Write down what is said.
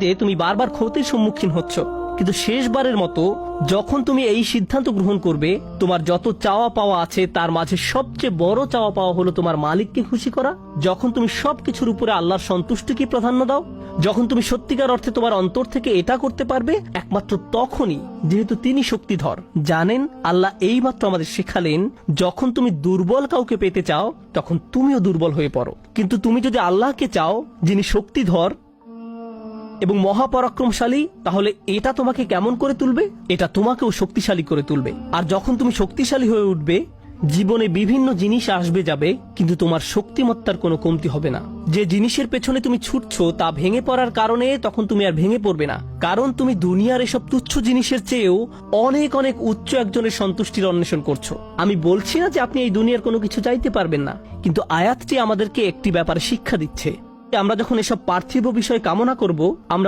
যে তুমি বারবার ক্ষতির সম্মুখীন হচ্ছ, কিন্তু শেষবারের মতো যখন তুমি এই সিদ্ধান্ত গ্রহণ করবে তোমার যত চাওয়া পাওয়া আছে তার মাঝে সবচেয়ে বড় চাওয়া পাওয়া হলো তোমার মালিককে খুশি করা, যখন তুমি সবকিছুর উপরে আল্লাহর সন্তুষ্টিকে প্রাধান্য দাও, যখন তুমি সত্যিকার অর্থে তোমার অন্তর থেকে এটা করতে পারবে, একমাত্র তখনই, যেহেতু তিনি শক্তিধর জানেন, আল্লাহ এইমাত্র আমাদের শেখালেন যখন তুমি দুর্বল কাউকে পেতে চাও তখন তুমিও দুর্বল হয়ে পড়ো, কিন্তু তুমি যদি আল্লাহকে চাও যিনি শক্তিধর এবং মহাপরাক্রমশালী, তাহলে এটা তোমাকে কেমন করে তুলবে? এটা তোমাকেও শক্তিশালী করে তুলবে। আর যখন তুমি শক্তিশালী হয়ে উঠবে, জীবনে বিভিন্ন জিনিস আসবে যাবে, কিন্তু তোমার শক্তিমত্তার কোনো কমতি হবে না। যে জিনিসের পেছনে তুমি ছুটছো তা ভেঙে পড়ার কারণে তখন তুমি আর ভেঙে পড়বে না, কারণ তুমি দুনিয়ার এসব তুচ্ছ জিনিসের চেয়েও অনেক অনেক উচ্চ একজনের সন্তুষ্টির অন্বেষণ করছো। আমি বলছি না যে আপনি এই দুনিয়ার কোনো কিছু চাইতে পারবেন না, কিন্তু আয়াতটি আমাদেরকে একটি ব্যাপারে শিক্ষা দিচ্ছে। আমরা যখন এসব পার্থিব বিষয় কামনা করব, আমরা